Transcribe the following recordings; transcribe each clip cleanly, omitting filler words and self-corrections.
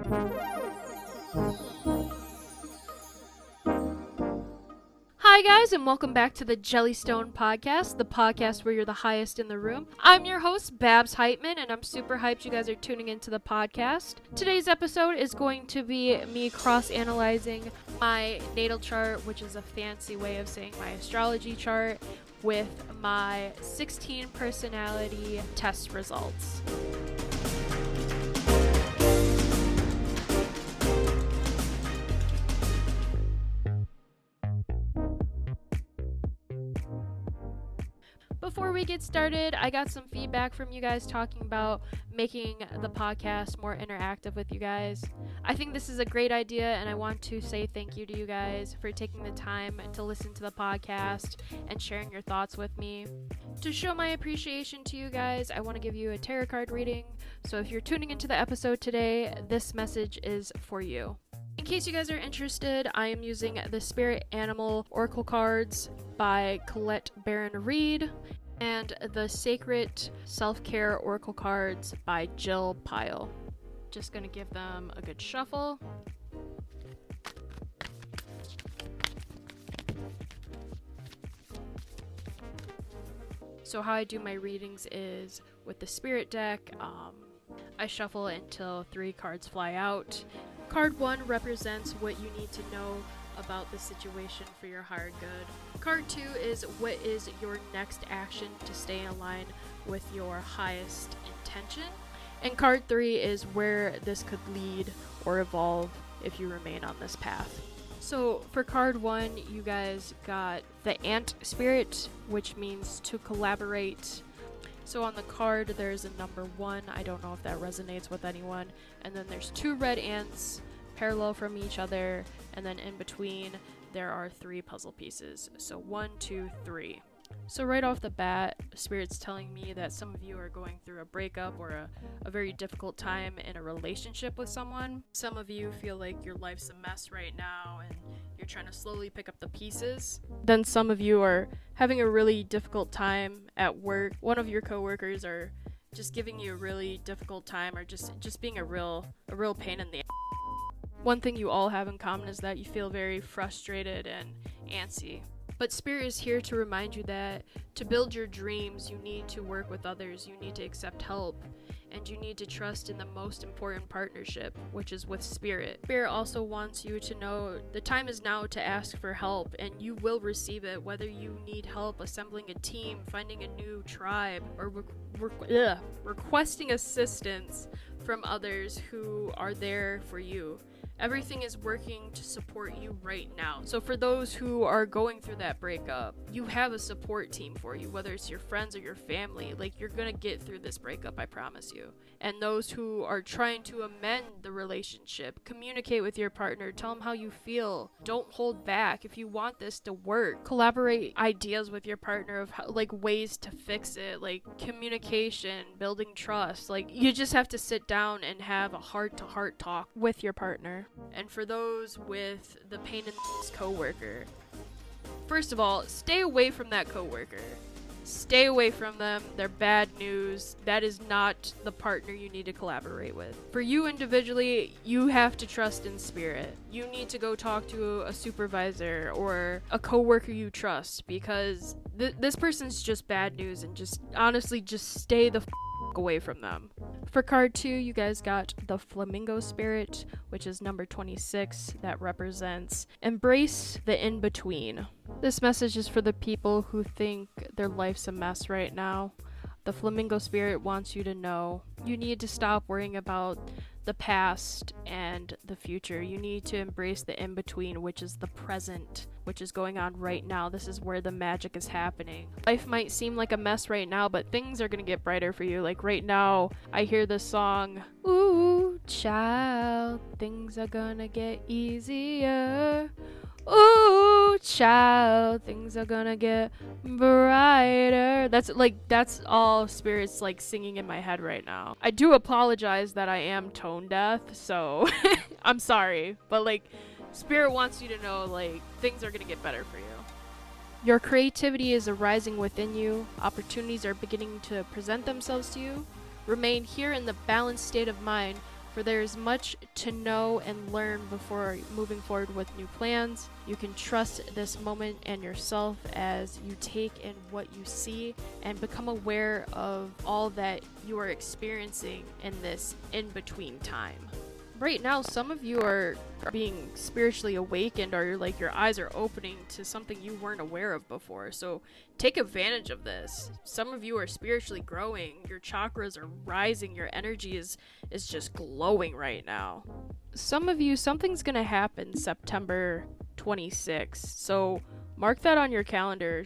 Hi guys, and welcome back to the Jellystone Podcast, the podcast where you're the highest in the room. I'm your host, Babs Heitman, and I'm super hyped you guys are tuning into the podcast. Today's episode is going to be me cross-analyzing my natal chart, which is a fancy way of saying my astrology chart, with my 16 personality test results. Before we get started, I got some feedback from you guys talking about making the podcast more interactive with you guys. I think this is a great idea, and I want to say thank you to you guys for taking the time to listen to the podcast and sharing your thoughts with me. To show my appreciation to you guys, I want to give you a tarot card reading. So if you're tuning into the episode today, this message is for you. In case you guys are interested, I am using the Spirit Animal Oracle cards by Colette Barron-Reed and the Sacred Self-Care Oracle cards by Jill Pyle. Just gonna give them a good shuffle. So how I do my readings is with the Spirit deck, I shuffle until 3 cards fly out. Card 1 represents what you need to know about the situation for your higher good. Card 2 is what is your next action to stay in line with your highest intention. And card 3 is where this could lead or evolve if you remain on this path. So for card 1, you guys got the Ant Spirit, which means to collaborate. So on the card, there's a number 1. I don't know if that resonates with anyone. And then there's 2 red ants parallel from each other. And then in between, there are 3 puzzle pieces. So 1, 2, 3. So right off the bat, Spirit's telling me that some of you are going through a breakup or a very difficult time in a relationship with someone. Some of you feel like your life's a mess right now and you're trying to slowly pick up the pieces. Then some of you are having a really difficult time at work. One of your coworkers are just giving you a really difficult time or just being a real pain in the ass. One thing you all have in common is that you feel very frustrated and antsy. But Spirit is here to remind you that to build your dreams, you need to work with others, you need to accept help, and you need to trust in the most important partnership, which is with Spirit. Spirit also wants you to know the time is now to ask for help, and you will receive it, whether you need help assembling a team, finding a new tribe, or requesting assistance from others who are there for you. Everything is working to support you right now. So for those who are going through that breakup, you have a support team for you, whether it's your friends or your family. Like, you're gonna get through this breakup, I promise you. And those who are trying to amend the relationship, communicate with your partner, tell them how you feel. Don't hold back. If you want this to work, collaborate ideas with your partner of how, like, ways to fix it, like communication, building trust. Like, you just have to sit down and have a heart-to-heart talk with your partner. And for those with the pain in the coworker, first of all, stay away from that coworker. Stay away from them. They're bad news. That is not the partner you need to collaborate with. For you individually, you have to trust in Spirit. You need to go talk to a supervisor or a coworker you trust, because this person's just bad news, and just honestly just stay the away from them. For card 2, you guys got the Flamingo Spirit, which is number 26, that represents embrace the in-between. This message is for the people who think their life's a mess right now. The Flamingo Spirit wants you to know you need to stop worrying about the past and the future. You need to embrace the in-between, which is the present, which is going on right now. This is where the magic is happening. Life might seem like a mess right now, but things are gonna get brighter for you. Like right now, I hear the song, "Ooh, child, things are gonna get easier. Ooh, child, things are gonna get brighter." That's all Spirit's like singing in my head right now. I do apologize that I am tone deaf, so I'm sorry, but like Spirit wants you to know like things are gonna get better for you. Your creativity is arising within you. Opportunities are beginning to present themselves to you. Remain here in the balanced state of mind, For there is much to know and learn before moving forward with new plans. You can trust this moment and yourself as you take in what you see and become aware of all that you are experiencing in this in-between time. Right now, some of you are being spiritually awakened, or like your eyes are opening to something you weren't aware of before. So take advantage of this. Some of you are spiritually growing. Your chakras are rising. Your energy is just glowing right now. Some of you, something's going to happen September 26th. So mark that on your calendar.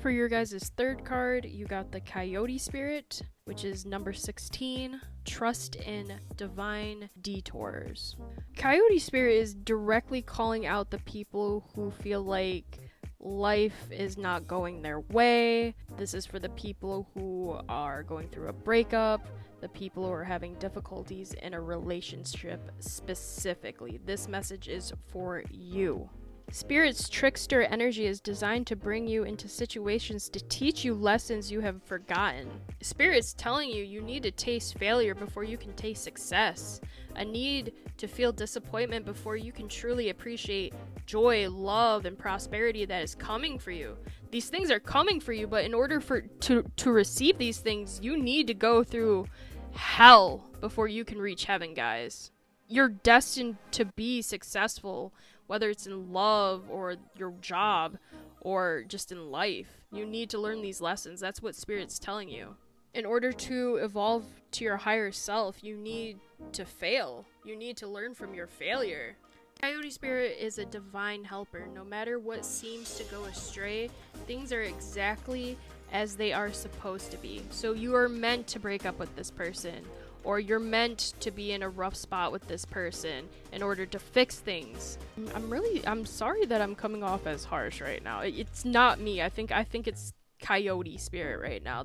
For your guys' third card, you got the Coyote Spirit, which is number 16, Trust in Divine Detours. Coyote Spirit is directly calling out the people who feel like life is not going their way. This is for the people who are going through a breakup, the people who are having difficulties in a relationship specifically. This message is for you. Spirit's trickster energy is designed to bring you into situations to teach you lessons you have forgotten. Spirit's telling you you need to taste failure before you can taste success. A need to feel disappointment before you can truly appreciate joy, love, and prosperity that is coming for you. These things are coming for you, but in order to receive these things, you need to go through hell before you can reach heaven, guys. You're destined to be successful, whether it's in love or your job or just in life. You need to learn these lessons. That's what Spirit's telling you. In order to evolve to your higher self, you need to fail. You need to learn from your failure. Coyote Spirit is a divine helper. No matter what seems to go astray, things are exactly as they are supposed to be. So you are meant to break up with this person, or you're meant to be in a rough spot with this person in order to fix things. I'm sorry that I'm coming off as harsh right now. It's not me. I think it's Coyote Spirit right now.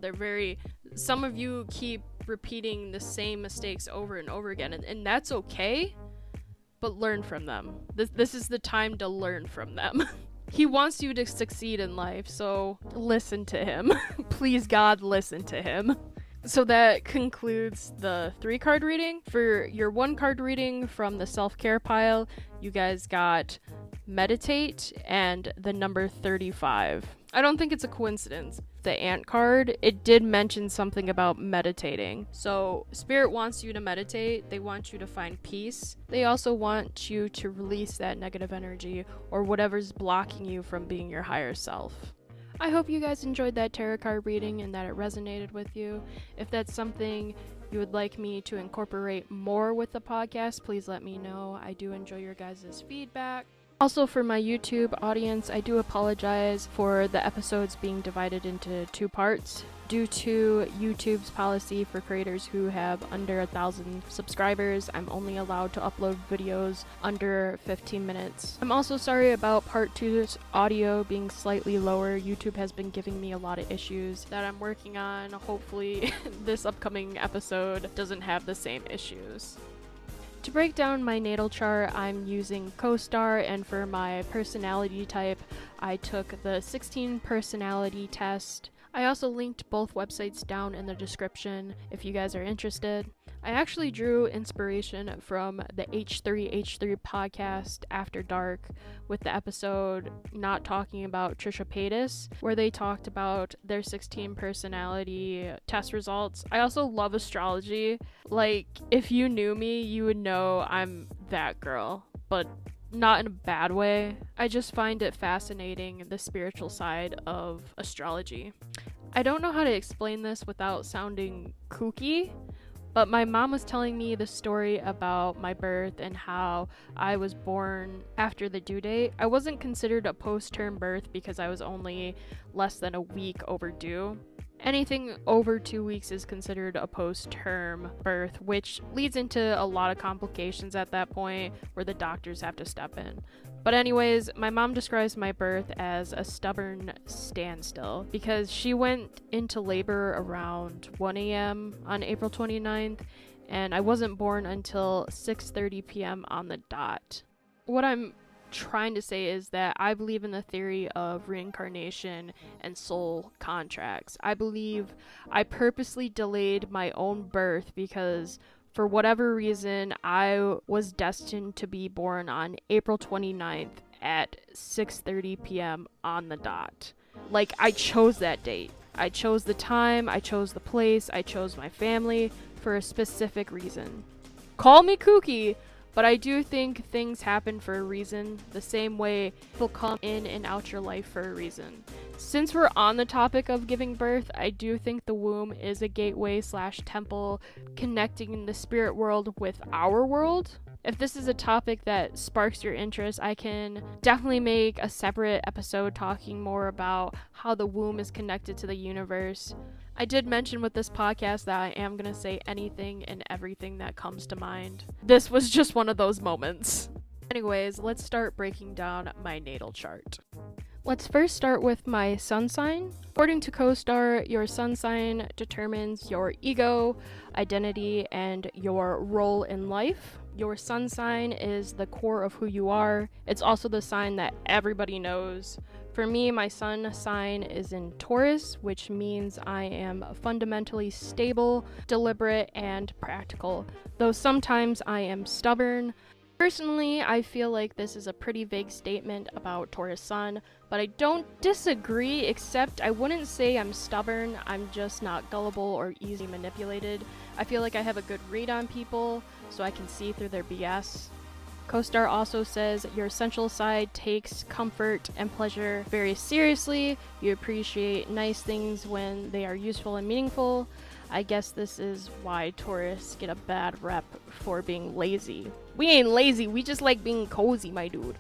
Some of you keep repeating the same mistakes over and over again, and that's okay, but learn from them. This is the time to learn from them. He wants you to succeed in life, so listen to him. Please, God, listen to him. So that concludes the 3-card reading. For your 1-card reading from the self-care pile, you guys got meditate and the number 35. I don't think it's a coincidence. The ant card, it did mention something about meditating. So Spirit wants you to meditate. They want you to find peace. They also want you to release that negative energy or whatever's blocking you from being your higher self. I hope you guys enjoyed that tarot card reading and that it resonated with you. If that's something you would like me to incorporate more with the podcast, please let me know. I do enjoy your guys' feedback. Also, for my YouTube audience, I do apologize for the episodes being divided into 2 parts. Due to YouTube's policy for creators who have under 1,000 subscribers, I'm only allowed to upload videos under 15 minutes. I'm also sorry about part 2's audio being slightly lower. YouTube has been giving me a lot of issues that I'm working on. Hopefully this upcoming episode doesn't have the same issues. To break down my natal chart, I'm using CoStar, and for my personality type, I took the 16 personality test. I also linked both websites down in the description if you guys are interested. I actually drew inspiration from the H3H3 podcast After Dark with the episode Not Talking About Trisha Paytas, where they talked about their 16 personality test results. I also love astrology. Like, if you knew me, you would know I'm that girl, but not in a bad way. I just find it fascinating, the spiritual side of astrology. I don't know how to explain this without sounding kooky, but my mom was telling me the story about my birth and how I was born after the due date. I wasn't considered a post-term birth because I was only less than a week overdue. Anything over 2 weeks is considered a post-term birth, which leads into a lot of complications at that point where the doctors have to step in. But anyways, my mom describes my birth as a stubborn standstill because she went into labor around 1 a.m. on April 29th, and I wasn't born until 6:30 p.m. on the dot. What I'm trying to say is that I believe in the theory of reincarnation and soul contracts. I believe I purposely delayed my own birth because For whatever reason, I was destined to be born on April 29th at 6:30 p.m. on the dot. Like, I chose that date. I chose the time, I chose the place, I chose my family for a specific reason. Call me kooky, but I do think things happen for a reason, the same way people come in and out your life for a reason. Since we're on the topic of giving birth, I do think the womb is a gateway / temple connecting the spirit world with our world. If this is a topic that sparks your interest, I can definitely make a separate episode talking more about how the womb is connected to the universe. I did mention with this podcast that I am going to say anything and everything that comes to mind. This was just one of those moments. Anyways, let's start breaking down my natal chart. Let's first start with my sun sign. According to CoStar, your sun sign determines your ego, identity, and your role in life. Your sun sign is the core of who you are. It's also the sign that everybody knows. For me, my sun sign is in Taurus, which means I am fundamentally stable, deliberate, and practical, though sometimes I am stubborn. Personally, I feel like this is a pretty vague statement about Taurus sun, but I don't disagree, except I wouldn't say I'm stubborn. I'm just not gullible or easily manipulated. I feel like I have a good read on people, so I can see through their BS. CoStar also says your essential side takes comfort and pleasure very seriously. You appreciate nice things when they are useful and meaningful. I guess this is why Taurus get a bad rep for being lazy. We ain't lazy, we just like being cozy, my dude.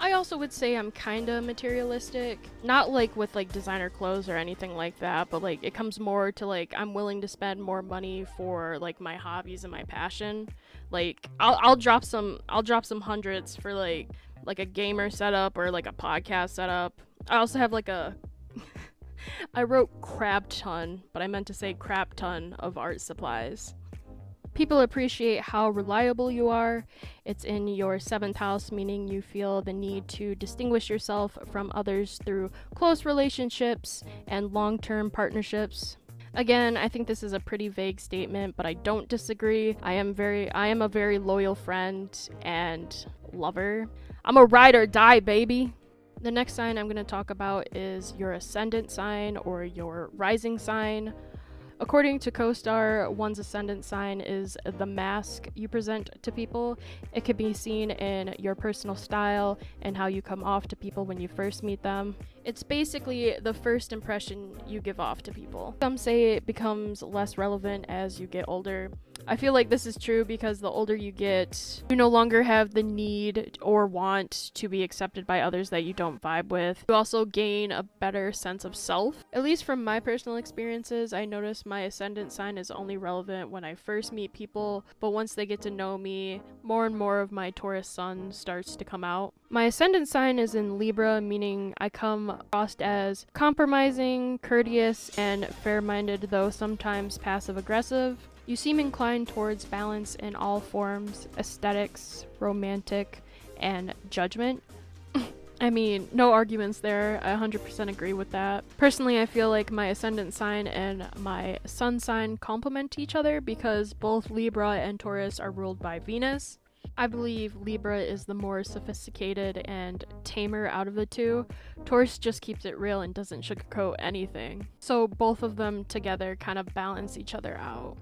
I also would say I'm kinda materialistic. Not like with like designer clothes or anything like that, but like it comes more to like I'm willing to spend more money for like my hobbies and my passion. Like I'll drop some hundreds for like a gamer setup or like a podcast setup. I also have like a I wrote crap ton, but I meant to say crap ton of art supplies. People appreciate how reliable you are. It's in your 7th house, meaning you feel the need to distinguish yourself from others through close relationships and long-term partnerships. Again, I think this is a pretty vague statement, but I don't disagree. I am a very loyal friend and lover. I'm a ride or die, baby. The next sign I'm going to talk about is your ascendant sign or your rising sign. According to CoStar, one's ascendant sign is the mask you present to people. It can be seen in your personal style and how you come off to people when you first meet them. It's basically the first impression you give off to people. Some say it becomes less relevant as you get older. I feel like this is true because the older you get, you no longer have the need or want to be accepted by others that you don't vibe with. You also gain a better sense of self. At least from my personal experiences, I notice my ascendant sign is only relevant when I first meet people, but once they get to know me, more and more of my Taurus sun starts to come out. My ascendant sign is in Libra, meaning I come across as compromising, courteous, and fair-minded, though sometimes passive-aggressive. You seem inclined towards balance in all forms, aesthetics, romantic, and judgment. I mean, no arguments there. I 100% agree with that. Personally, I feel like my ascendant sign and my sun sign complement each other because both Libra and Taurus are ruled by Venus. I believe Libra is the more sophisticated and tamer out of the two. Taurus just keeps it real and doesn't sugarcoat anything. So both of them together kind of balance each other out.